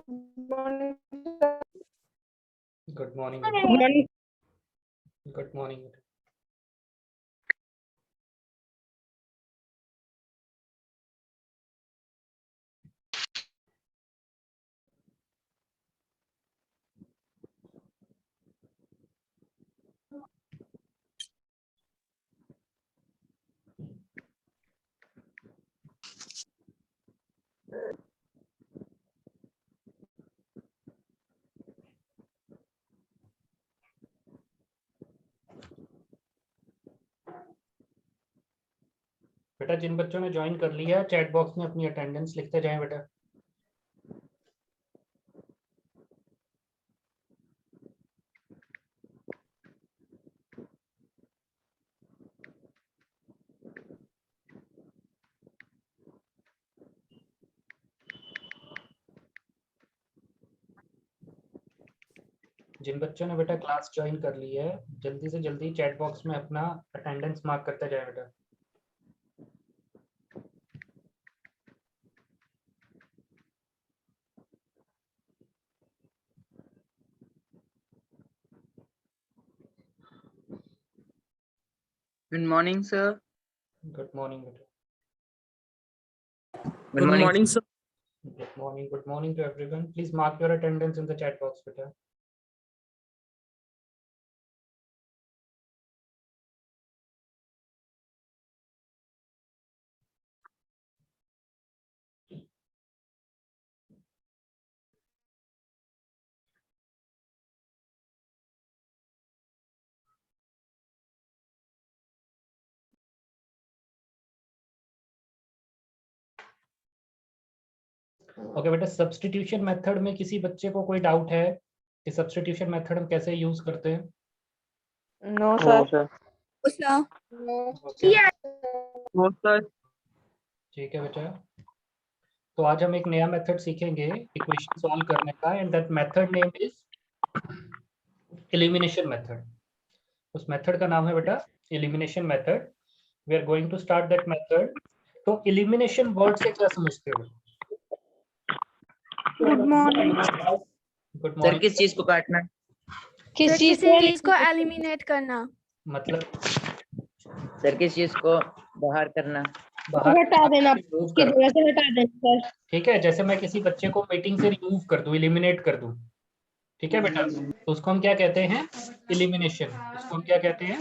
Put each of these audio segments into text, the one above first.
Good morning. Good morning. बेटा जिन बच्चों ने ज्वाइन कर लिया है चैट बॉक्स में अपनी अटेंडेंस लिखते जाएं बेटा। जिन बच्चों ने बेटा क्लास ज्वाइन कर ली है जल्दी से जल्दी चैट बॉक्स में अपना अटेंडेंस मार्क करते जाएं बेटा। Good morning, sir. Good morning बेटा। Good morning, sir. Good morning. Good morning to everyone. Please mark your attendance in the chat box बेटा। ओके बेटा, सब्स्टिट्यूशन मेथड में किसी बच्चे को कोई डाउट है कि सब्स्टिट्यूशन मेथड हम कैसे यूज करते हैं? No sir. Okay, No, sir. ठीक है बेटा। तो आज हम एक नया मेथड सीखेंगे इक्वेशन सॉल्व करने का, and that method name is elimination method. उस मेथड का नाम है बेटा elimination method. We are going to start that method. तो एलिमिनेशन वर्ड से क्या समझते हो? Good morning. Good sir morning. किस चीज को काटना? किस किसी चीज चीज को एलिमिनेट करना। मतलब सर किस चीज को बाहर करना? बाहर हटा देना, remove उसकी करना। जगह से हटा देना सर। ठीक है, जैसे मैं किसी बच्चे को मीटिंग से रिमूव कर दूं, एलिमिनेट कर दूं, ठीक है बेटा, तो उसको हम क्या कहते हैं? एलिमिनेशन। उसको हम क्या कहते हैं?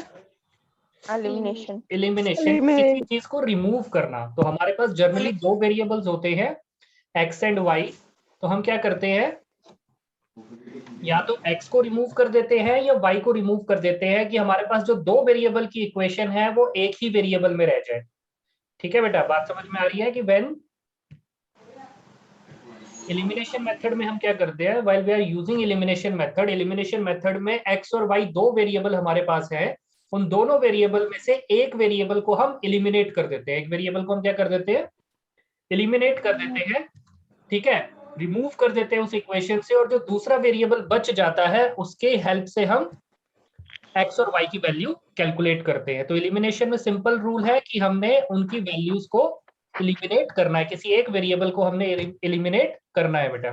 एलिमिनेशन। एलिमिनेशन। किसी चीज को रिमूव करना। तो हमारे पास जनरली दो वेरिएबल्स होते हैं, एक्स एंड वाई। तो हम क्या करते हैं? या तो x को रिमूव कर देते हैं या y को रिमूव कर देते हैं, कि हमारे पास जो दो वेरिएबल की इक्वेशन है वो एक ही वेरिएबल में रह जाए। ठीक है बेटा, बात समझ में आ रही है कि व्हेन एलिमिनेशन मेथड में हम क्या करते हैं? While we are using elimination method में x और y दो वेरिएबल हमारे पास है। उन दोनों वेरिएबल में से एक वेरिएबल को हम एलिमिनेट कर देते हैं। एक वेरिएबल को हम क्या कर देते हैं? एलिमिनेट कर देते हैं। ठीक है, रिमूव कर देते हैं उस इक्वेशन से, और जो दूसरा वेरिएबल बच जाता है उसके हेल्प से हम x और y की वैल्यू कैलकुलेट करते हैं। तो एलिमिनेशन में सिंपल रूल है कि हमने उनकी वैल्यूज को एलिमिनेट करना है, किसी एक वेरिएबल को हमने एलिमिनेट करना है बेटा।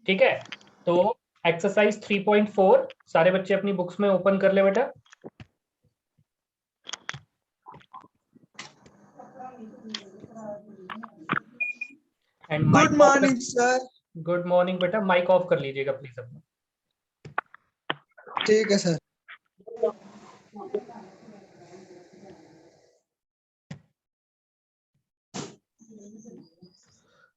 ठीक है, तो एक्सरसाइज 3.4 सारे बच्चे अपनी बुक्स में ओपन कर ले बेटा। And good morning sir. Good morning बेटा, माइक ऑफ कर लीजिएगा प्लीज अपना। ठीक है सर।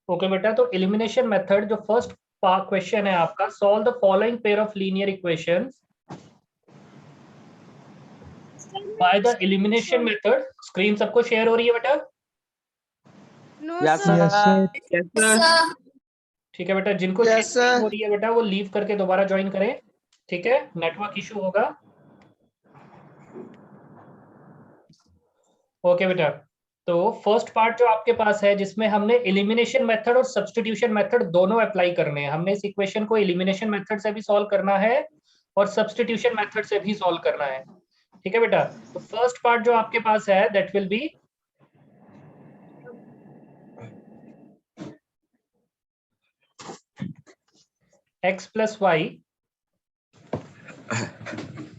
ओके बेटा, तो एलिमिनेशन मेथड जो फर्स्ट क्वेश्चन है आपका, solve the following pair of linear equations by the elimination method. Screen सबको शेयर हो रही है बेटा? नो Yes, सर। Yes, sir. ठीक है बेटा, जिनको Yes, शेयर sir. हो रही है बेटा वो लीव करके दोबारा ज्वाइन करें। ठीक है, नेटवर्क इशू होगा। ओके बेटा, तो फर्स्ट पार्ट जो आपके पास है जिसमें हमने एलिमिनेशन मेथड और सब्स्टिट्यूशन मेथड दोनों अप्लाई करने हैं। हमने इस इक्वेशन को एलिमिनेशन मेथड से भी सॉल्व करना है और सब्स्टिट्यूशन मेथड से भी सॉल्व करना है। ठीक है बेटा, तो फर्स्ट पार्ट जो आपके पास है that will be x plus y,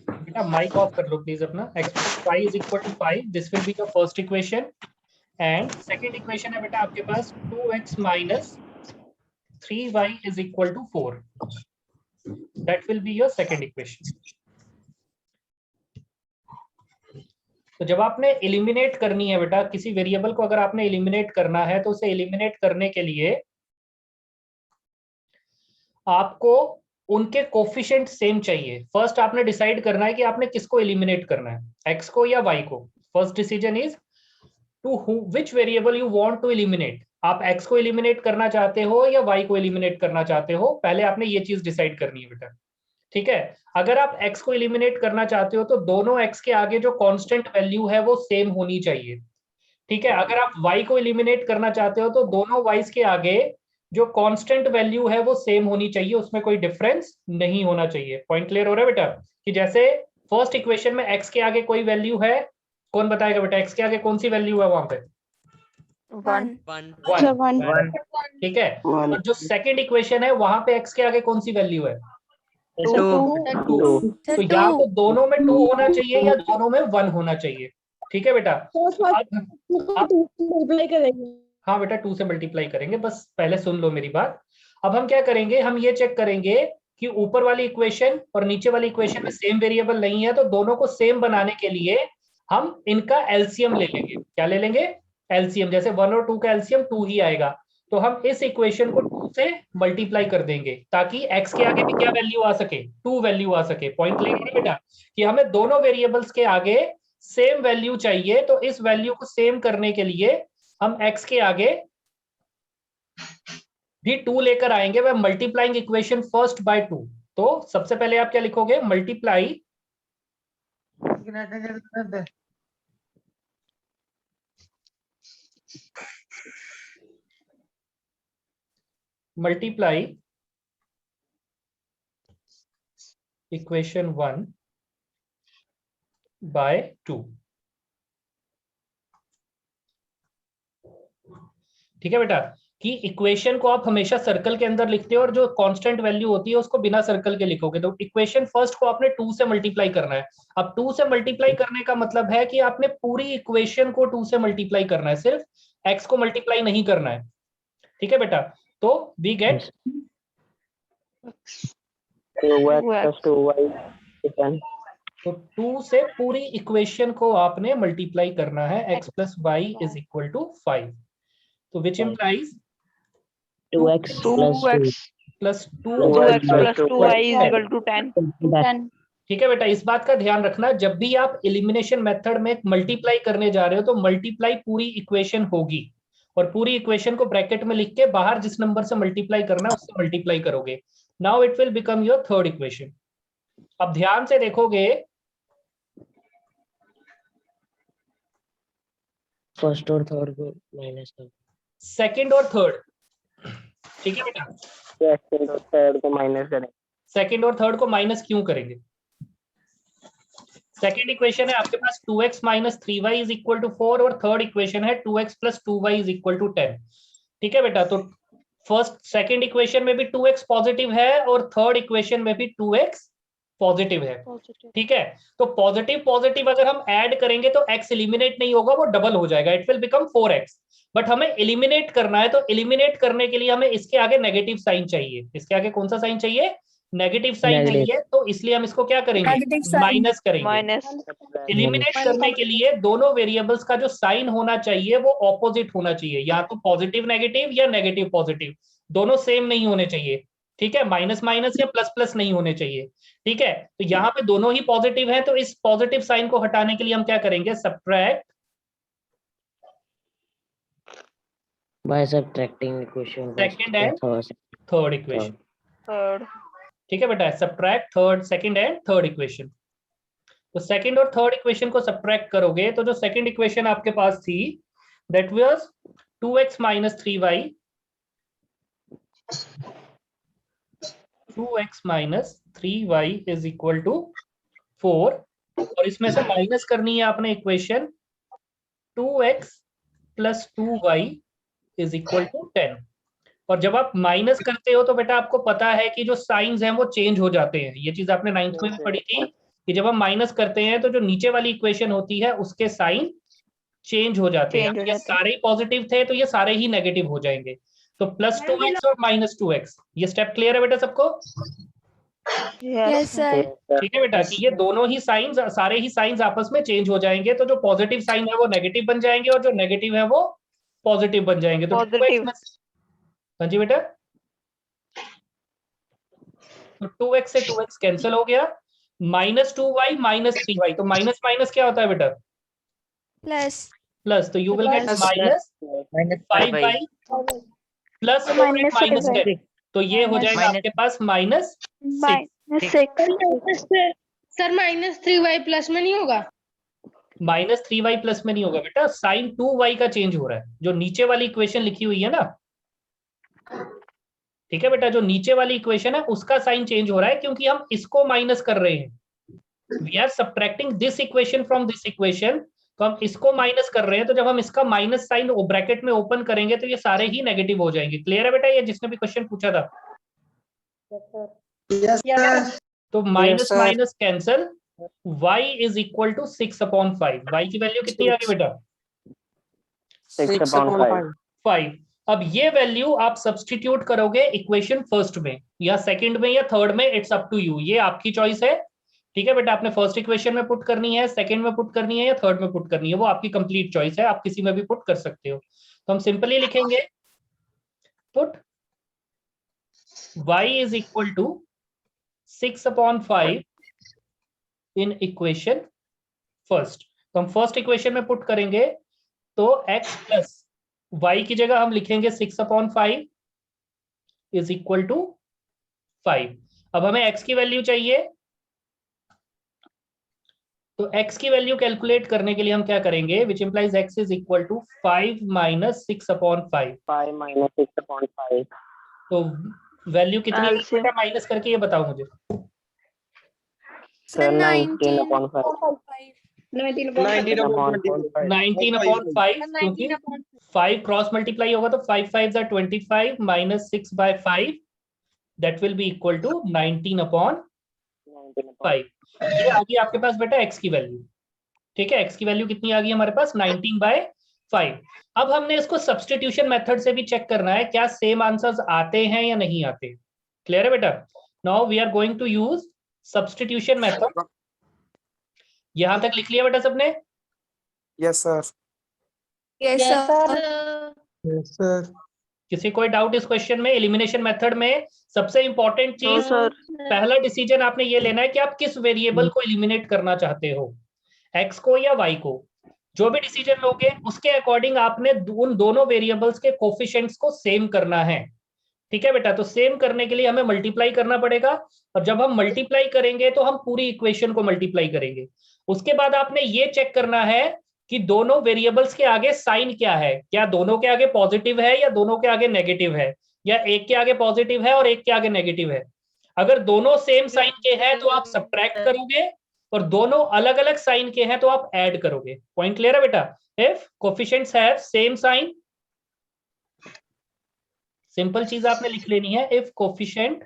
बेटा माइक ऑफ कर लो प्लीज अपना, x plus y is equal to 5, this will be your first equation, and second equation है बेटा आपके पास 2x minus 3y is equal to 4, that will be your second equation. तो जब आपने एलिमिनेट करनी है बेटा किसी वेरिएबल को, अगर आपने एलिमिनेट करना है तो उसे एलिमिनेट करने के लिए आपको उनके कोफिशिएंट सेम चाहिए। फर्स्ट आपने डिसाइड करना है कि आपने किसको एलिमिनेट करना है, एक्स को या वाई को। First decision is to which variable you want to eliminate. आप एक्स को एलिमिनेट करना चाहते हो या वाई को एलिमिनेट करना चाहते हो, पहले आपने ये चीज डिसाइड करनी है बेटा, ठीक है। अगर आप x को एलिमिनेट करना चाहते हो तो दोनों x के आगे जो कांस्टेंट वैल्यू है वो सेम होनी चाहिए, ठीक है। अगर आप y को एलिमिनेट करना चाहते हो तो दोनों y's के आगे जो कांस्टेंट वैल्यू है वो सेम होनी चाहिए, उसमें कोई डिफरेंस नहीं होना चाहिए। पॉइंट क्लियर हो रहा है बेटा? कि जैसे फर्स्ट इक्वेशन में x के आगे कोई वैल्यू है, कौन बताएगा बेटा x के आगे कौन सी वैल्यू है वहां पे? 1 ठीक है। और जो सेकंड इक्वेशन है वहां पे x के आगे कौन सी वैल्यू है? 2 तो या तो दोनों में 2 होना चाहिए या दोनों में 1 होना चाहिए, ठीक है बेटा। मल्टीप्लाई करेंगे। हाँ बेटा 2 से मल्टीप्लाई करेंगे, बस पहले सुन लो मेरी बात। अब हम क्या करेंगे, हम ये चेक करेंगे कि ऊपर वाली इक्वेशन और नीचे वाली इक्वेशन में सेम वेरिएबल नहीं है, तो दोनों को सेम बनाने के लिए हम इनका एलसीएम ले लेंगे। क्या ले लेंगे? एलसीएम। जैसे 1 और 2 का एलसीएम 2 ही आएगा, तो हम इस इक्वेशन को 2 से मल्टीप्लाई कर देंगे ताकि x के आगे भी क्या वैल्यू आ सके? 2 वैल्यू आ सके। पॉइंट क्लियर है बेटा? कि हमें दोनों वेरिएबल्स के आगे सेम वैल्यू चाहिए, तो इस वैल्यू को सेम करने के लिए हम x के आगे भी 2 लेकर आएंगे। वह मल्टीप्लाइंग इक्वेशन फर्स्ट बाय 2। तो सबसे पहले आप क्या लिखोगे? मल्टीप्लाई इक्वेशन 1 बाय 2, ठीक है बेटा। कि इक्वेशन को आप हमेशा सर्कल के अंदर लिखते हो और जो कांस्टेंट वैल्यू होती है उसको बिना सर्कल के लिखोगे। तो इक्वेशन फर्स्ट को आपने 2 से मल्टीप्लाई करना है। अब 2 से मल्टीप्लाई करने का मतलब है कि आपने पूरी इक्वेशन को 2 से मल्टीप्लाई करना है, सिर्फ x को मल्टीप्लाई नहीं करना है, ठीक है बेटा। तो वी गेट 2 से पूरी इक्वेशन को आपने मल्टीप्लाई करना है, x plus y is equal to 5। तो which implies 2x plus 2 2x plus 2y is equal to 10. ठीक है बेटा। इस बात का ध्यान रखना, जब भी आप एलिमिनेशन मेथड में मल्टीप्लाई करने जा रहे हो तो मल्टीप्लाई पूरी इक्वेशन होगी, और पूरी इक्वेशन को ब्रैकेट में लिख के बाहर जिस नंबर से मल्टीप्लाई करना है उससे मल्टीप्लाई करोगे। Now it will become your third equation. अब ध्यान से देखोगे, फर्स्ट और थर्ड को माइनस कर, सेकंड और थर्ड, ठीक है बेटा। सेकंड और थर्ड को माइनस करें। सेकंड और थर्ड को माइनस क्यों करेंगे? सेकंड इक्वेशन है आपके पास 2x minus 3y is equal to 4, और थर्ड इक्वेशन है 2x plus 2y is equal to 10, ठीक है बेटा। तो फर्स्ट सेकंड इक्वेशन में भी 2x पॉजिटिव है और थर्ड इक्वेशन में भी 2x पॉजिटिव है, ठीक है। तो पॉजिटिव पॉजिटिव अगर हम ऐड करेंगे तो x एलिमिनेट नहीं होगा, वो डबल हो जाएगा, it will become 4x। But हमें एलिमिनेट करना है, तो एलिमिनेट करने के लिए हमें इसके आगे नेगेटिव साइन चाहिए। इसके आगे कौन सा साइन चाहिए? नेगेटिव साइन चाहिए। तो इसलिए हम इसको क्या करेंगे? माइनस करेंगे। एलिमिनेट करने के लिए दोनों वेरिएबल्स का जो साइन होना चाहिए वो ऑपोजिट होना चाहिए, या तो पॉजिटिव नेगेटिव या नेगेटिव पॉजिटिव, दोनों सेम नहीं होने चाहिए, ठीक है। माइनस माइनस या प्लस प्लस नहीं होने चाहिए, ठीक है। तो यहाँ पे दोनों ही पॉजिटिव है, तो इस पॉजिटिव साइन को हटाने के लिए हम क्या करेंगे? Subtract by subtracting equation second and third equation, ठीक है बेटा। Subtract third, second and third equation. तो सेकंड और थर्ड इक्वेशन को सब्ट्रैक्ट करोगे तो जो सेकंड इक्वेशन आपके पास थी that was 2x minus 3y, 2x minus 3y is equal to 4, और इसमें से माइनस करनी है आपने equation 2x plus 2y is equal to 10। और जब आप माइनस करते हो तो बेटा आपको पता है कि जो साइंस हैं वो चेंज हो जाते हैं। ये चीज आपने 9th में भी पढ़ी थी कि जब हम माइनस करते हैं तो जो नीचे वाली इक्वेशन होती है उसके साइन चेंज हो जाते हैं। चेंज हो ये जाते हैं। सारे ही पॉजिटिव थे तो ये सारे ही नेगेटिव हो जाएंगे। तो +2x और -2x, ये स्टेप क्लियर है बेटा सबको? Yes sir. ठीक है बेटा, कि ये दोनों ही साइंस, सारे ही साइंस आपस में चेंज हो जाएंगे। तो जो पॉजिटिव साइन है वो नेगेटिव बन जाएंगे और जो नेगेटिव है वो पॉजिटिव बन जाएंगे। तो 2x पॉजिटिव। में, हाँ जी बेटा, तो 2x से 2x कैंसिल हो गया, -2y -3y, तो माइनस माइनस क्या होता है बेटा? प्लस प्लस, तो you will gate Plus. -5y plus 4 and -10, तो ये हो जाएगा आपके पास -6। -6। सर -3y प्लस में नहीं होगा? -3y प्लस में नहीं होगा बेटा, साइन 2y का चेंज हो रहा है। जो नीचे वाली इक्वेशन लिखी हुई है ना, ठीक है बेटा, जो नीचे वाली इक्वेशन है उसका साइन चेंज हो रहा है क्योंकि हम इसको माइनस कर रहे हैं। We are subtracting this equation from this equation, तो हम इसको माइनस कर रहे हैं। तो जब हम इसका माइनस साइन ब्रैकेट में ओपन करेंगे तो ये सारे ही नेगेटिव हो जाएंगे। क्लियर है बेटा ये जिसने भी क्वेश्चन पूछा था? तो minus minus cancel, y is equal to 6/5। y की वैल्यू कितनी आ गई बेटा? 5। अब ये वैल्यू आप सब्सटीट्यूट करोगे इक्वेशन फर्स्ट में या सेकंड में या थर्ड में, इट्स अप टू यू, ये आपकी चॉइस है। ठीक है बेटा, आपने फर्स्ट इक्वेशन में पुट करनी है, सेकंड में पुट करनी है या थर्ड में पुट करनी है, वो आपकी कंप्लीट चॉइस है, आप किसी में भी पुट कर सकते हो। तो हम सिंपली लिखेंगे put y is equal to 6/5 in equation first. तो हम फर्स्ट इक्वेशन में पुट करेंगे तो x प्लस y की जगह हम लिखेंगे 6/5 इज इक्वल टू 5। अब हमें x की वैल्यू चाहिए, तो x की वैल्यू कैलकुलेट करने के लिए हम क्या करेंगे, which implies x is equal to 5 - 6/5। तो वैल्यू कितनी है बेटा माइनस करके, ये बताओ मुझे। सर 19/5 19/5, क्योंकि 5 क्रॉस मल्टीप्लाई होगा तो 5 5 25 -6/5 that will be equal to 19/5। ये आ गई आपके पास बेटा x की वैल्यू। ठीक है, x की वैल्यू कितनी आ गई हमारे पास? 19/5। अब हमने इसको सब्सटीट्यूशन मेथड से भी चेक करना है क्या सेम आंसर्स आते हैं या नहीं आते। क्लियर है बेटा? Now we are going to use substitution method. यहां तक लिख लिया बेटा सबने? Yes sir. Yes sir. Yes sir. किसी कोई डाउट इस क्वेश्चन में? एलिमिनेशन मेथड में सबसे इंपॉर्टेंट चीज, पहला डिसीजन आपने ये लेना है कि आप किस वेरिएबल को एलिमिनेट करना चाहते हो, x को या y को। जो भी डिसीजन लोगे उसके अकॉर्डिंग आपने उन दोनों वेरिएबल्स के कोफिशिएंट्स को सेम करना है। ठीक है बेटा, तो सेम करने के लिए हमें मल्टीप्लाई करना पड़ेगा, और जब हम मल्टीप्लाई करेंगे तो हम पूरी इक्वेशन को मल्टीप्लाई करेंगे। उसके बाद आपने ये चेक करना है कि दोनों वेरिएबल्स के आगे साइन क्या है, क्या दोनों के आगे पॉजिटिव है या दोनों के आगे नेगेटिव है, या एक के आगे पॉजिटिव है और एक के आगे नेगेटिव है। अगर दोनों सेम साइन के हैं तो आप सब्ट्रैक्ट करोगे, और दोनों अलग अलग साइन के हैं तो आप ऐड करोगे। पॉइंट क्लियर है बेटा? If coefficients have same sign, simple चीज आपने लिख लेनी है, if coefficient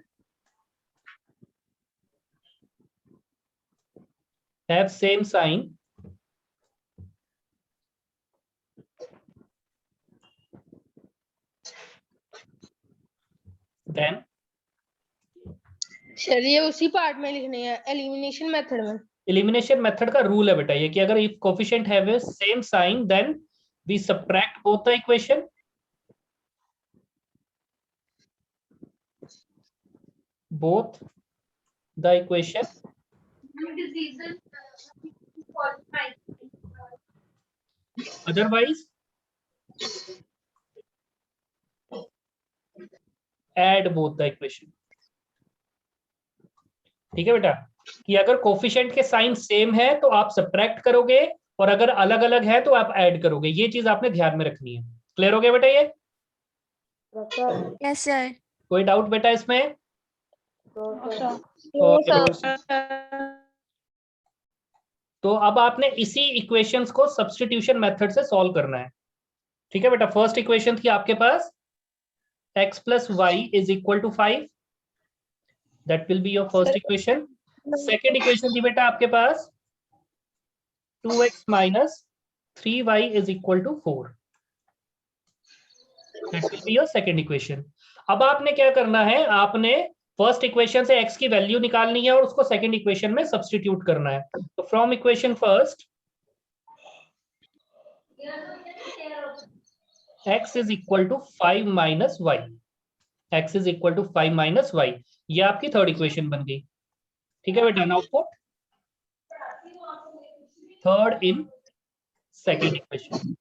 have same sign then, sir ये उसी पार्ट में लिखने हैं एलिमिनेशन मेथड में। एलिमिनेशन मेथड का रूल है बेटा ये कि अगर if coefficient have same sign then we subtract both the equation, both the equation otherwise add both the equation। ठीक है बेटा, कि अगर कोफिशिएंट के साइन सेम है तो आप सब्ट्रैक्ट करोगे, और अगर अलग अलग है तो आप ऐड करोगे। ये चीज आपने ध्यान में रखनी है। क्लियर हो गया बेटा ये? Yes sir. कोई डाउट बेटा इसमें? तो अब आपने इसी इक्वेशंस को सब्स्टिट्यूशन मेथड से सॉल्व करना है। ठीक है बेटा, फर्स्ट इक्वेशन थी आपके पास x plus y is equal to 5. That will be your first equation. Second equation थी बेटा आपके पास 2x minus 3y is equal to 4. That will be your second equation. अब आपने क्या करना है, आपने फर्स्ट इक्वेशन से x की वैल्यू निकालनी है और उसको सेकंड इक्वेशन में सब्स्टिट्यूट करना है. तो from equation first x is equal to 5 minus y. x is equal to 5 minus y. ये आपकी थर्ड इक्वेशन बन गई. ठीक है बेटा. Now put third in second equation.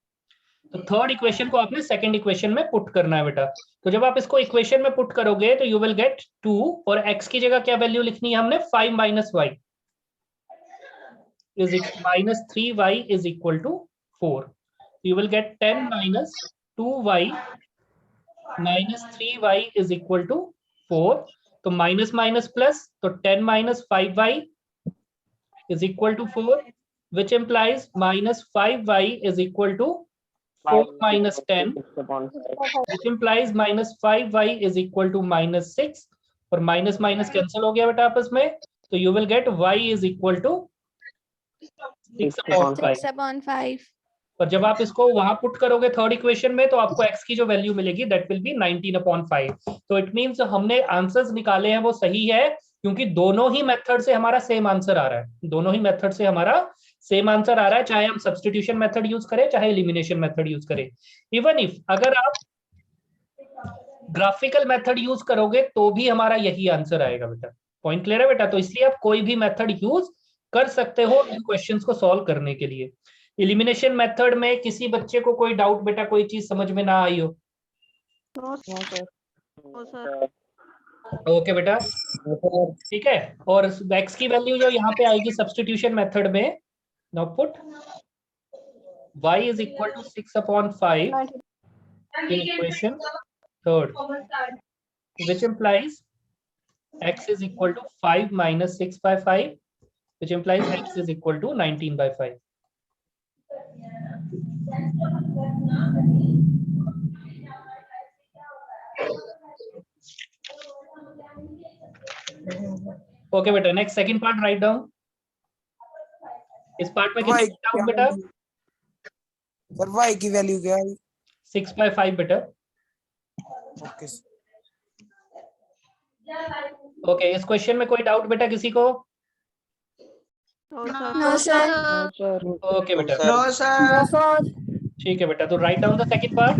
तो थर्ड इक्वेशन को आपने सेकंड इक्वेशन में पुट करना है बेटा. तो जब आप इसको इक्वेशन में पुट करोगे तो यू विल गेट 2 और x की जगह क्या वैल्यू लिखनी है हमने 5 minus y is minus 3y is equal to 4. You will get 10 minus 2y minus 3y is equal to 4. तो माइनस माइनस प्लस, तो 10 minus 5y is equal to 4, which implies minus 5y is equal to 4 minus 10, which implies minus 5y is equal to minus 6. और minus minus cancel हो गया बेटा आपस में, तो you will get y is equal to 6/5. 6/5. और जब आप इसको वहां पुट करोगे थर्ड इक्वेशन में तो आपको x की जो वैल्यू मिलेगी दैट विल बी 19/5. तो इट मींस हमने आंसर्स निकाले हैं वो सही है क्योंकि दोनों ही मेथड से हमारा सेम आंसर आ रहा है. दोनों ही मेथड से हमारा सेम आंसर आ रहा है, चाहे हम सब्स्टिट्यूशन मेथड यूज करें चाहे एलिमिनेशन मेथड यूज करें. इवन इफ अगर आप ग्राफिकल मेथड यूज करोगे तो भी हमारा यही आंसर आएगा बेटा. पॉइंट क्लियर है बेटा. तो इसलिए आप कोई भी मेथड यूज कर सकते हो इन क्वेश्चंस को सॉल्व करने के लिए. एलिमिनेशन मेथड में किसी बच्चे को कोई डाउट बेटा, कोई चीज समझ में ना आई हो? ओके बेटा, ठीक है. और x की वैल्यू जो यहाँ पे आएगी सब्स्टिट्यूशन मेथड में, now put y is equal to 6/5 in equation third, which implies x is equal to 5 minus 6/5, which implies x is equal to 19/5. Okay बेटा. Next second part write down. इस part में कितने doubt बेटा? Sir y की value क्या है? 6/5 बेटा. Okay okay. इस क्वेश्चन में कोई डाउट बेटा किसी को? No, sir. ओके बेटा. No sir. ठीक है बेटा. तो write down the second part.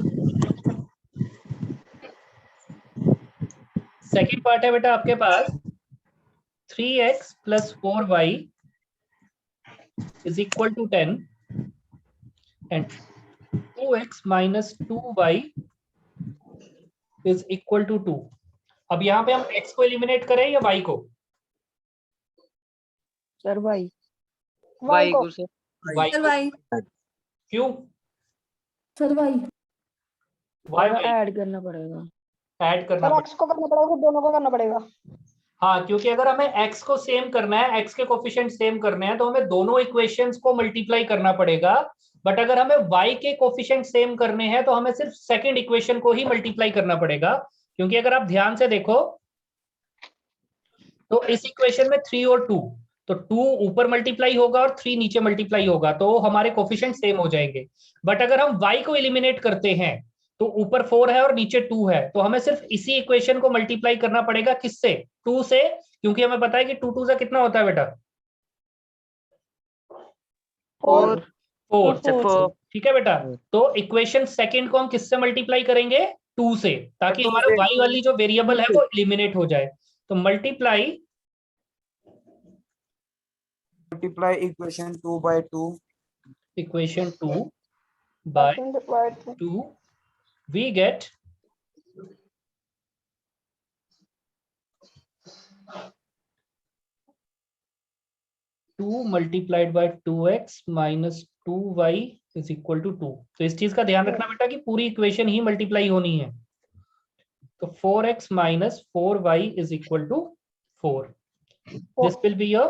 Second part है बेटा आपके पास 3x plus 4y is equal to 10 and 2x minus 2y is equal to 2. अब यहाँ पे हम x को एलिमिनेट करें या y को? सर y को सर. y Sir, को. y. क्यों? सर y y ऐड करना पड़ेगा. ऐड करना पड़ेगा. x को करना पड़ेगा, फिर दोनों को करना पड़ेगा. हाँ, क्योंकि अगर हमें x को सेम करना है, x के कोफिशिएंट सेम करने हैं तो हमें दोनों इक्वेशंस को मल्टीप्लाई करना पड़ेगा. बट अगर हमें y के कोफिशिएंट सेम करने हैं तो हमें सिर्फ सेकंड इक्वेशन को ही मल्टीप्लाई करना पड़ेगा. क्योंकि अगर आप ध्यान से देखो तो इस इक्वेशन में 3 और 2, तो 2 ऊपर मल्टीप्लाई होगा और 3 नीचे मल्टीप्लाई होगा, तो हमारे कोफिशिएंट सेम हो जाएंगे. बट अगर हम y को एलिमिनेट करते हैं तो ऊपर 4 है और नीचे 2 है, तो हमें सिर्फ इसी इक्वेशन को मल्टीप्लाई करना पड़ेगा. किससे? 2 से. क्योंकि हमें पता है कि 2 2 से कितना होता है बेटा? 4. ठीक है बेटा. तो इक्वेशन सेकंड को हम किससे मल्टीप्लाई करेंगे? 2 से, ताकि हमारा y वाली जो वेरिएबल है वो एलिमिनेट हो जाए. तो multiply equation 2 by 2. Equation 2 by 2 we get 2 multiplied by 2x minus 2y is equal to 2. तो इस चीज का ध्यान रखना बेटा कि पूरी इक्वेशन ही मल्टीप्लाई होनी है. तो 4x minus 4y is equal to 4. This will be your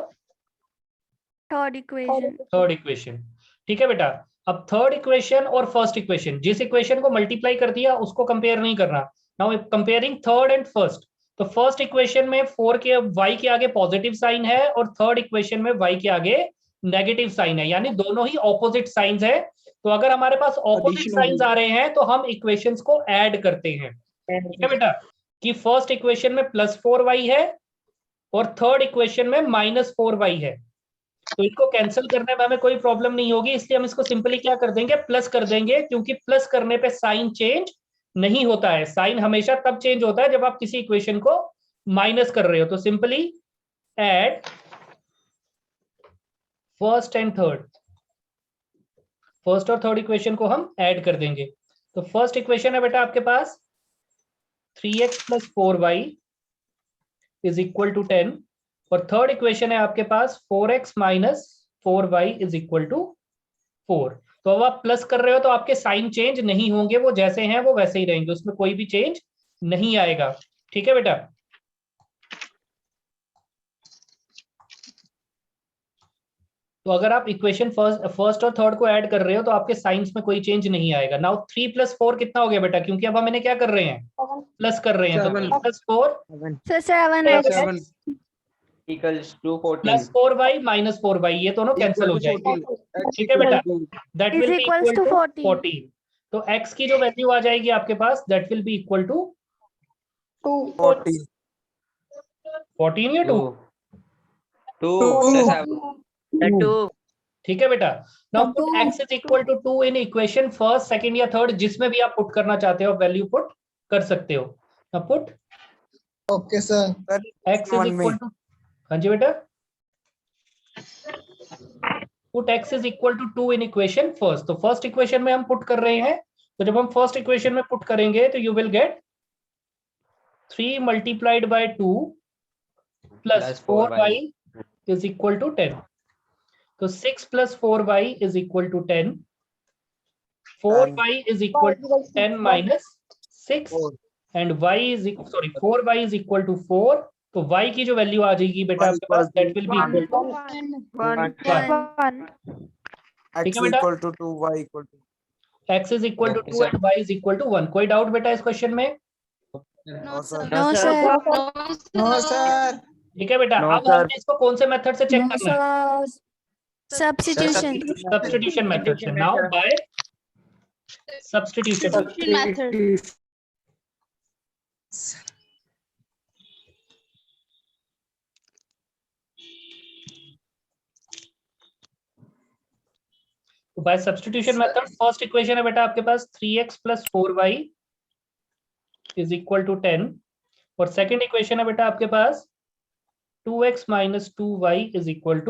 Third equation. Third equation. ठीक है बेटा. अब थर्ड इक्वेशन और फर्स्ट इक्वेशन, जिस इक्वेशन को मल्टीप्लाई कर दिया उसको कंपेयर नहीं करना, now comparing third and first, तो फर्स्ट इक्वेशन में 4 के y के आगे पॉजिटिव साइन है और थर्ड इक्वेशन में y के आगे नेगेटिव साइन है, यानी दोनों ही ऑपोजिट साइंस है। तो अगर हमारे पास ऑपोजिट साइंस आ रहे हैं तो हम इक्वेशंस को ऐड करते हैं। ठीक है बेटा, कि फर्स्ट इक्वेशन में +4y है और थर्ड इक्वेशन में -4y है, तो इसको कैंसिल करने में हमें कोई प्रॉब्लम नहीं होगी, इसलिए हम इसको सिंपली क्या कर देंगे, प्लस कर देंगे, क्योंकि प्लस करने पे साइन चेंज नहीं होता है। साइन हमेशा तब चेंज होता है जब आप किसी इक्वेशन को माइनस कर रहे हो। तो simply add first and third, first और थर्ड इक्वेशन को हम ऐड कर देंगे। तो फर्स्ट इक्वेशन है बेटा आपके पास 3x + 4y = 10 और थर्ड इक्वेशन है आपके पास 4x - 4y = 4। तो अब आप प्लस कर रहे हो तो आपके साइन चेंज नहीं होंगे, वो जैसे हैं वो वैसे ही रहेंगे, उसमें कोई भी चेंज नहीं आएगा। ठीक है बेटा, तो अगर आप इक्वेशन फर्स्ट और थर्ड को ऐड कर रहे हो तो आपके साइंस में कोई चेंज नहीं आएगा। नाउ 3 + 4 कितना हो गया बेटा, क्योंकि अब हम इन्हें क्या कर रहे हैं, प्लस कर रहे हैं। तो 3 + 4 So 7x. equals to 14 +4y - 4y, ये दोनों कैंसिल हो जाएंगे। ठीक है बेटा, that Is will be equals equal to to 14. 14। तो x की जो वैल्यू आ जाएगी आपके पास, that will be equal to 40 14 या 2। 2 ठीक है बेटा, now put x = 2 in equation first, second या थर्ड, जिसमें भी आप पुट करना चाहते हो वैल्यू पुट कर सकते हो। Now put okay sir x = हाँ जी बेटा, put x = 2 in equation first. तो फर्स्ट इक्वेशन में हम पुट कर रहे हैं, तो जब हम फर्स्ट इक्वेशन में पुट करेंगे तो यू विल गेट 3 × 2 + 4y = 10। तो 6 + 4y = 10, 4y = 10 - 6 एंड 4y = 4। तो y की जो वैल्यू आ जाएगी बेटा आपके पास, that will be equal to 1. ठीक x है बेटा, = 2 y = x = 2 एंड y = 1। कोई डाउट बेटा इस क्वेश्चन में? No sir No, sir. No sir ठीक है बेटा, अब हमने इसको कौन से मेथड से चेक करना है, Substitution. सब्स्टिट्यूशन मेथड से। नाउ बाय सब्स्टिट्यूशन, तो by substitution method first equation है बेटा आपके पास 3x + 4y = 10 और सेकंड इक्वेशन है बेटा आपके पास 2x - 2y =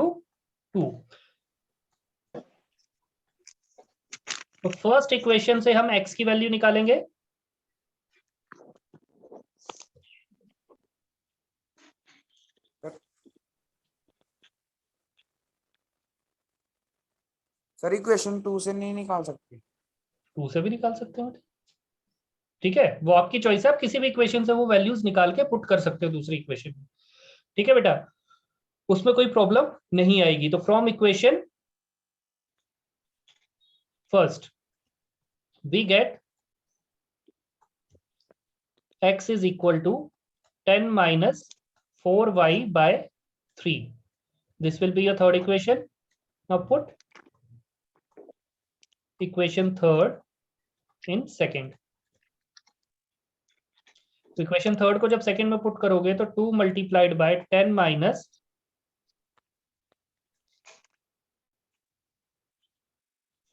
2। तो फर्स्ट इक्वेशन से हम x की वैल्यू निकालेंगे। सर इक्वेशन 2 से नहीं निकाल सकते? 2 से भी निकाल सकते हो, ठीक है, वो आपकी चॉइस है, आप किसी भी इक्वेशन से वो वैल्यूज निकाल के पुट कर सकते हो दूसरी इक्वेशन में। ठीक है बेटा, उसमें कोई प्रॉब्लम नहीं आएगी। तो from equation first we get x = 10 - 4y/3. This will be your third equation. Now put equation third in second. तो इक्वेशन थर्ड को जब सेकंड में पुट करोगे तो 2 × 10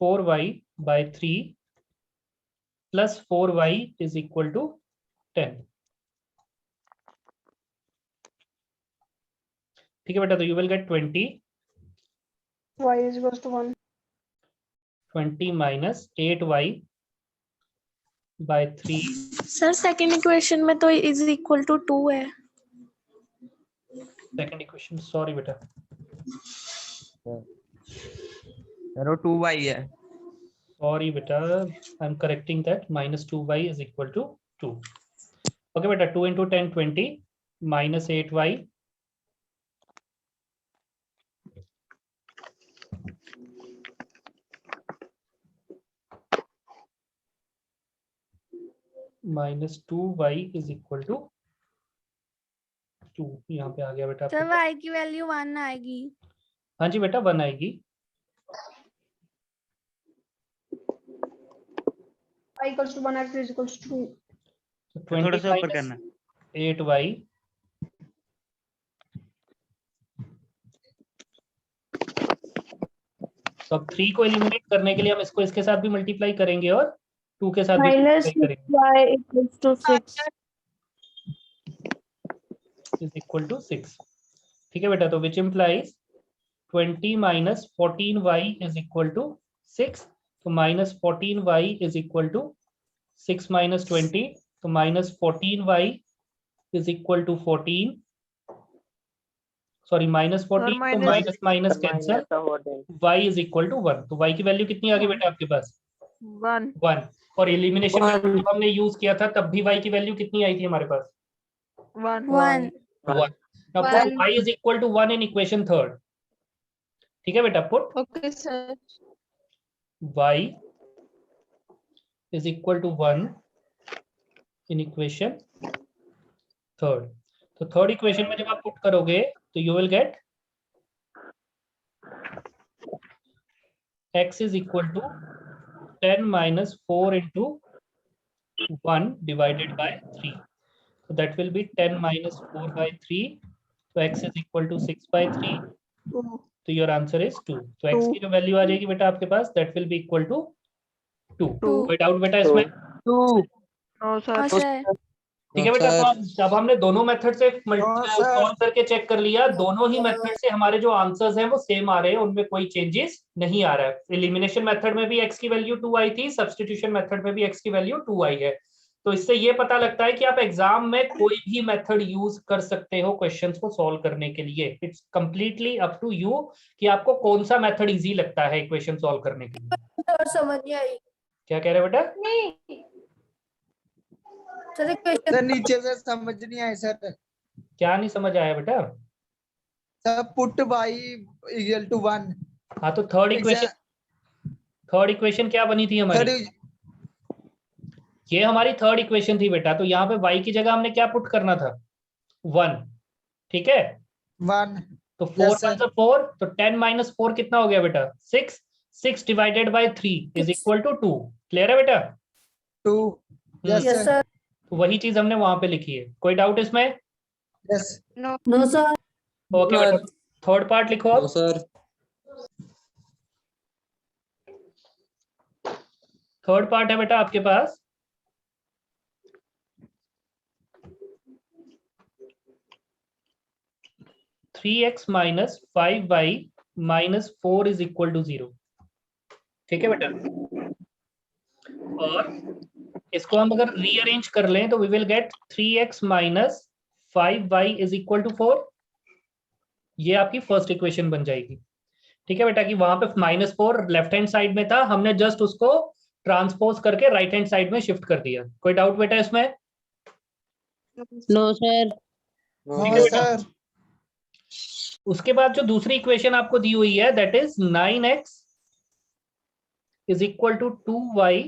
- 4y/3 + 4y = 10। ठीक है बेटा, तो you will gate 20 y = 1 20 - 8y/3। Sir second equation में तो इज इक्वल टू 2 है। सेकंड इक्वेशन, सॉरी बेटा, चलो 2y है। सॉरी बेटा, I am correcting that, -2y = 2। Okay बेटा, 2 × 10 20 - 8y minus 2y is equal to 2। यहाँ पे आ गया बेटा आपके सर पास। y की वैल्यू 1 आएगी। हाँ जी बेटा 1 आएगी। y equals to 1 x is equals to 2. तो 20 थोड़ा सा ऊपर minus करना। 8y तो अब 3 को एलिमिनेट करने के लिए हम इसको इसके साथ भी मल्टीप्लाई करेंगे और 2 के साथ भी माइनस मल्टीप्लाई करेंगे y equals to 6। Is equal to 6। ठीक है बेटा, तो which implies 20 minus 14y is equal to 6। तो minus 14y is equal to 6 minus 20, तो minus 14y is equal to 14। Sorry minus 14, तो minus minus cancel, y is equal to 1। तो y की value कितनी आ गई बेटा आपके पास? 1। और एलिमिनेशन मेथड जब हमने यूज किया था तब भी y की वैल्यू कितनी आई थी हमारे पास? 1 1। अब y is equal to 1 in equation third. ठीक है बेटा, put okay sir. y is equal to 1 in equation third. तो थर्ड इक्वेशन में जब आप पुट करोगे तो you will get x is equal to 10 minus 4 into 1 divided by 3. So that will be 10 minus 4 by 3. So x is equal to 6 by 3. So your answer is 2. So x की जो value आ जाएगी बेटा आपके पास, that will be equal to 2. कोई doubt बेटा इसमें? हाँ सर। ठीक है बेटा, तो जब हमने दोनों मेथड से sir. सॉल्व करके चेक कर लिया, दोनों ही मेथड से हमारे जो आंसर्स हैं वो सेम आ रहे हैं, उनमें कोई चेंजेस नहीं आ रहा है। एलिमिनेशन मेथड में भी x की वैल्यू 2 आई थी, सब्स्टिट्यूशन मेथड में भी x की वैल्यू 2 आई है। तो इससे ये पता लगता है कि आप एग्जाम में कोई भी मेथड यूज कर सकते हो क्वेश्चंस को सॉल्व करने के लिए। It's completely up to you कि आपको कौन सा मेथड इजी लगता है इक्वेशन सॉल्व करने के लिए। और समझ नहीं आई क्या कह रहे हो बेटा? सर इक्वेशन सर नीचे से समझ नहीं आए सर। क्या नहीं समझ आया बेटा? Sir put y equal to 1। हाँ, तो थर्ड इक्वेशन क्या बनी थी हमारी? ये हमारी थर्ड इक्वेशन थी बेटा। तो यहाँ पे y की जगह हमने क्या पुट करना था? 1। ठीक है, 1। तो 4 1 से 4, तो 10 माइनस 4 कितना हो गया बेटा? 6। 6 divided by 3 is equal to 2। Clear है बेटा? 2। Yes sir. तो वही चीज हमने वहां पे लिखी है। कोई डाउट इसमें? यस। No sir. ओके बेटा, थर्ड पार्ट लिखो अब। सर थर्ड पार्ट है बेटा आपके पास, three x minus 5y minus 4 is equal to 0। ठीक है बेटा, और इसको हम अगर रीअरेंज कर लें तो we will get 3x minus 5y is equal to 4। ये आपकी फर्स्ट इक्वेशन बन जाएगी। ठीक है बेटा, कि वहां पे -4 लेफ्ट हैंड साइड में था, हमने जस्ट उसको ट्रांसपोज करके राइट हैंड साइड में शिफ्ट कर दिया। कोई डाउट बेटा इसमें? No sir. ठीक है बेटा। उसके बाद जो दूसरी इक्वेशन आपको दी हुई है that is 9x is equal to 2y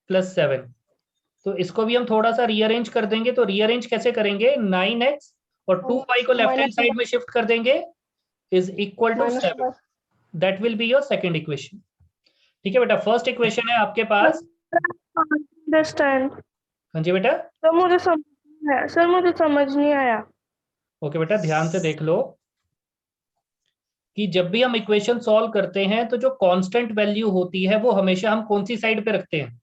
plus 7। तो इसको भी हम थोड़ा सा रीअरेंज कर देंगे। तो रीअरेंज कैसे करेंगे? 9x और 2y को लेफ्ट हैंड साइड में शिफ्ट कर देंगे is equal to 7। That will be your second equation. ठीक है बेटा, फर्स्ट इक्वेशन है आपके पास। अंडरस्टैंड। हाँ जी बेटा। सर मुझे समझ नहीं आया। ओके बेटा, ध्यान से देख लो कि जब भी हम इक्वेशन सॉल्व करते हैं तो जो कांस्टेंट वैल्यू होती है वो हमेशा हम कौन सी साइड पे रखते हैं?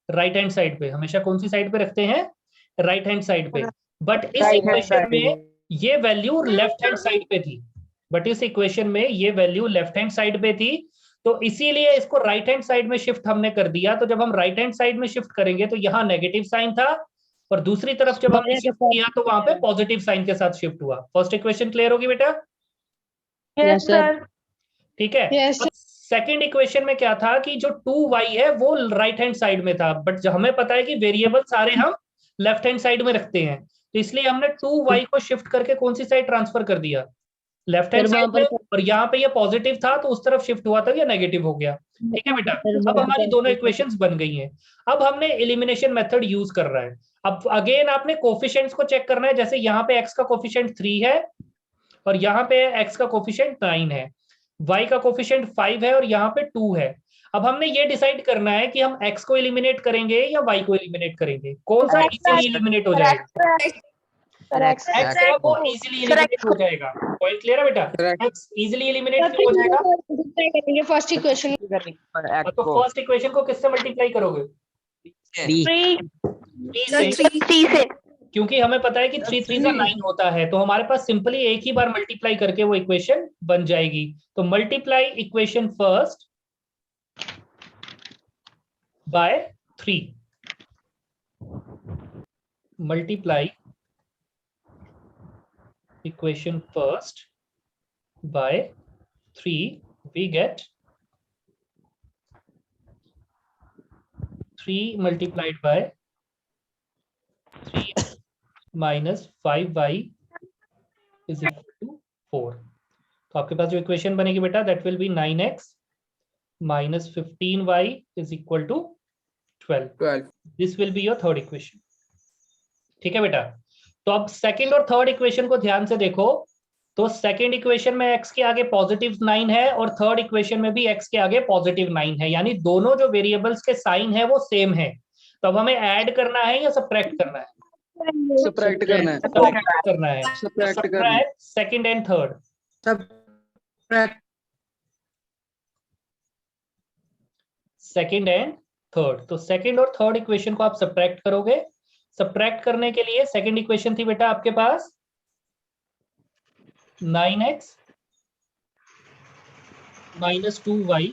राइट हैंड साइड पे। हमेशा कौन सी साइड पे रखते हैं? राइट हैंड साइड पे। बट इस इक्वेशन में ये वैल्यू लेफ्ट हैंड साइड पे थी। तो इसीलिए इसको राइट हैंड साइड में शिफ्ट हमने कर दिया। तो जब हम राइट हैंड साइड में शिफ्ट करेंगे तो यहाँ नेगेटिव साइन था, और दूसरी तरफ जब हमने शिफ्ट किया तो वहां पे पॉजिटिव साइन के साथ शिफ्ट हुआ। फर्स्ट इक्वेशन क्लियर होगी बेटा? Yes sir. ठीक है। सेकंड इक्वेशन में क्या था कि जो 2y है वो राइट हैंड साइड में था, बट हमें पता है कि वेरिएबल सारे हम लेफ्ट हैंड साइड में रखते हैं, तो इसलिए हमने 2y को शिफ्ट करके कौन सी साइड ट्रांसफर कर दिया? लेफ्ट हैंड सर, वहाँ साइड में, पर- और यहाँ पे ये पॉजिटिव था तो उस तरफ शिफ्ट हुआ था या नेगेटिव हो गया। ठीक है बेटा, अब हमारी दोनों इक्वेशंस बन गई हैं। अब हमने एलिमिनेशन मेथड यूज कर रहा है। अब अगेन आपने कोफिशिएंट्स को चेक करना है। जैसे यहाँ पे x का कोफिशिएंट 3 है और यहाँ पे x का कोफिशिएंट 9 है, y का कोफिशिएंट 5 है और यहाँ पे 2 है। अब हमने ये डिसाइड करना है कि हम x को एलिमिनेट करेंगे या y को एलिमिनेट करेंगे, कौन सा इजीली एलिमिनेट हो जाएगा। X, x है वो इजीली एलिमिनेट हो जाएगा। पॉइंट क्लियर है बेटा, x इजीली एलिमिनेट क्यों हो जाएगा। फर्स्ट इक्वेशन x तो को फर्स्ट इक्वेशन को किससे मल्टीप्लाई करोगे, 3 से, क्योंकि हमें पता है कि 3 3 जा 9 होता है, तो हमारे पास सिंपली एक ही बार मल्टीप्लाई करके वो इक्वेशन बन जाएगी। तो multiply equation first by 3, multiply equation first by 3, we get 3 multiplied by 3 minus 5y is equal to 4। तो आपके पास जो इक्वेशन बनेगी बेटा that will be 9x minus 15y is equal to 12। This will be your third equation। ठीक है बेटा, तो अब सेकंड और थर्ड इक्वेशन को ध्यान से देखो। तो सेकंड इक्वेशन में x के आगे पॉजिटिव 9 है और थर्ड इक्वेशन में भी x के आगे पॉजिटिव 9 है, यानी दोनों जो वेरिएबल्स के साइन है वो सेम है। तो अब हमें ऐड करना है या सब्ट्रैक्ट करना है, सब्ट्रैक्ट करना है, सब्ट्रैक्ट करना है। सब्ट्रैक्ट करना है, second and third, subtract second and third. तो सेकंड और थर्ड इक्वेशन को आप सब्ट्रैक्ट करोगे। सब्ट्रैक्ट करने के लिए सेकंड इक्वेशन थी बेटा आपके पास 9x minus 2y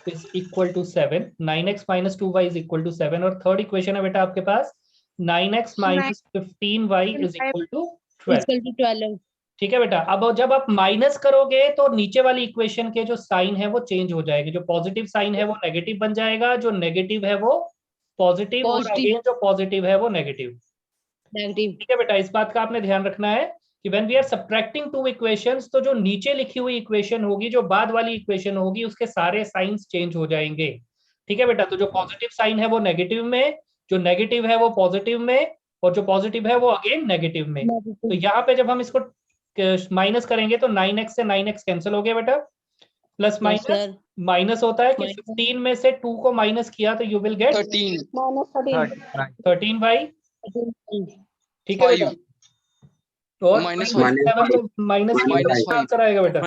is equal to 7। 9x minus 2y is equal to 7। और थर्ड इक्वेशन है बेटा आपके पास 9x minus 15y is equal to 12। ठीक है बेटा, अब जब आप माइनस करोगे तो नीचे वाली इक्वेशन के जो साइन है वो चेंज हो जाएंगे। जो पॉजिटिव साइन है वो नेगेटिव बन जाएगा, जो नेगेटिव है वो पॉजिटिव, और अगेन जो पॉजिटिव है वो नेगेटिव। ठीक है बेटा, इस बात का आपने ध्यान रखना है कि when we are subtracting two equations, तो जो नीचे लिखी हुई इक्वेशन होगी, जो बाद वाली इक्वेशन होगी, उसके सारे साइंस चेंज हो जाएंगे। ठीक है बेटा, तो जो पॉजिटिव साइन है वो नेगेटिव में, जो नेगेटिव है वो पॉजिटिव में, और जो पॉजिटिव है वो अगेन नेगेटिव में। तो यहाँ पे जब हम इसको माइनस करेंगे तो 9x से 9x कैंसिल हो गया बेटा, प्लस माइनस माइनस होता है कि 15 में से 2 को माइनस किया तो यू विल गेट 13 बाई, ठीक है बेटा, और माइनस आंसर आएगा बेटा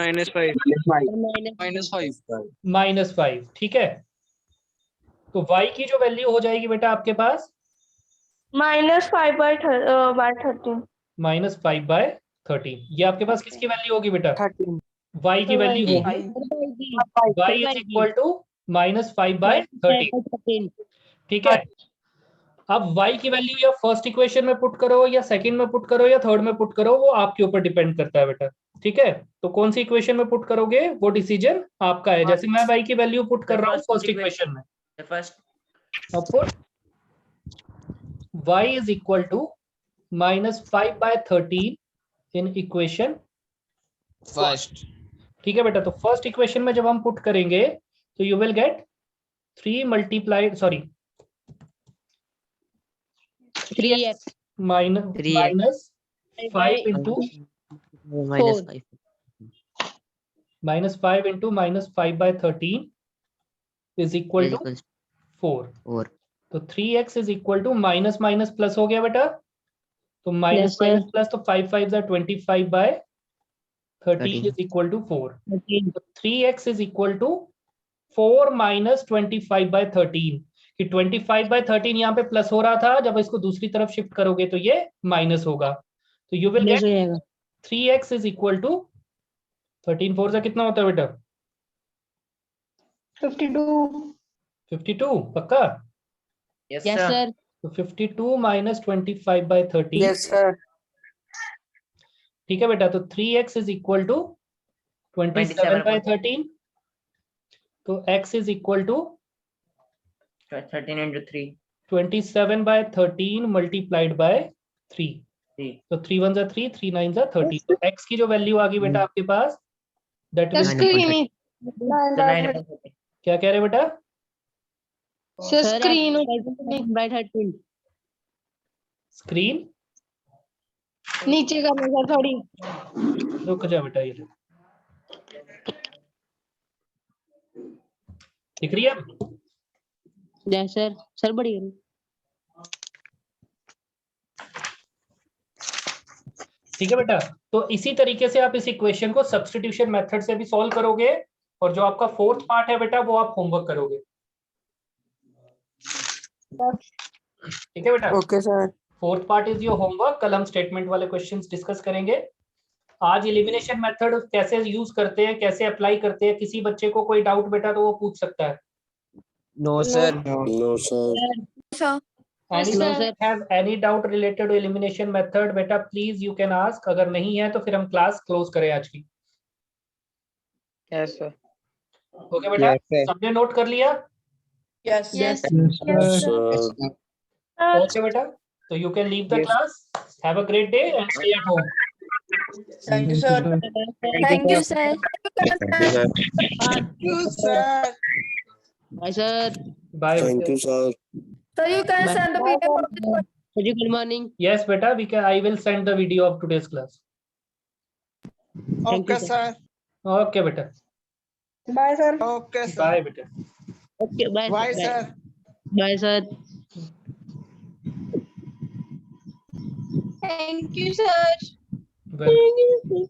-5। ठीक है, तो y की जो वैल्यू हो जाएगी बेटा आपके पास -5/13। ये आपके पास किसकी वैल्यू होगी बेटा, y की वैल्यू होगी। y is equal to -5/13। ठीक है, अब y की वैल्यू या फर्स्ट इक्वेशन में पुट करो या सेकंड में पुट करो या थर्ड में पुट करो, वो आपके ऊपर डिपेंड करता है बेटा। ठीक है, तो कौन सी इक्वेशन में पुट करोगे वो डिसीजन आपका है। जैसे मैं y की वैल्यू पुट कर रहा हूँ फर्स्ट इक्वेशन में, put y is equal to -5/13 in equation first. ठीक है बेटा, तो फर्स्ट इक्वेशन में जब हम पुट करेंगे तो you will get 3 multiplied sorry 3x minus 5 into -5/13 is equal to 4। तो 3x is equal to minus minus plus हो गया बेटा, तो माइनस माइनस प्लस, तो 5 5 25/13 इज इक्वल टू 4। तो 3x is equal to 4 minus 25/13, कि 25/13 यहाँ पे प्लस हो रहा था, जब इसको दूसरी तरफ शिफ्ट करोगे तो ये माइनस होगा। तो you will get 3x is equal to 13 4 से कितना होता है बेटा 52 पक्का। Yes, Yes, sir. sir. तो 52 माइनस 25/13। यस सर, ठीक है बेटा, तो 3x इज इक्वल टू 27/13। तो x is equal to 13 into 3. 27/13 multiplied by 3। 3 तो 3 1 जा 3, 3 9 जा 30। तो x की जो वैल्यू आ गई बेटा आपके पास, दैट विल, स्क्रीन क्या कह रहे बेटा? सर स्क्रीन बाय 13 स्क्रीन, नीचे का सर थोड़ी रुक जा बेटा, ये ले। दिख रही है अब? जय सर बढ़िया ठीक है बेटा। तो इसी तरीके से आप इस इक्वेशन को सब्स्टिट्यूशन मेथड से भी सॉल्व करोगे, और जो आपका फोर्थ पार्ट है बेटा वो आप होमवर्क करोगे। ठीक है बेटा? Okay sir. Fourth part is your homework. कल हम स्टेटमेंट वाले क्वेश्चंस डिस्कस करेंगे। आज एलिमिनेशन मेथड कैसे यूज करते हैं, कैसे अप्लाई करते हैं, किसी बच्चे को कोई डाउट बेटा तो वो पूछ सकता है। No sir. No, sir. Anyone have any doubt related to elimination method बेटा प्लीज यू कैन आस्क। अगर नहीं है तो फिर हम क्लास क्लोज करें आज की। yes sir ओके बेटा, Yes, sir. सबने नोट कर लिया? Yes. ओके बेटा, तो you can leave the class. Have a great day and stay at home. Thank you, sir. Thank you, sir. Thank you, sir. Bye sir bye. Thank you, sir. So you can send the video. Very good morning yes बेटा, we can, I will send the video of today's class. Okay, sir. Okay बेटा, Bye, sir. Okay, sir. Bye बेटा। Okay bye Bye, sir. Bye sir Thank you, sir. Welcome.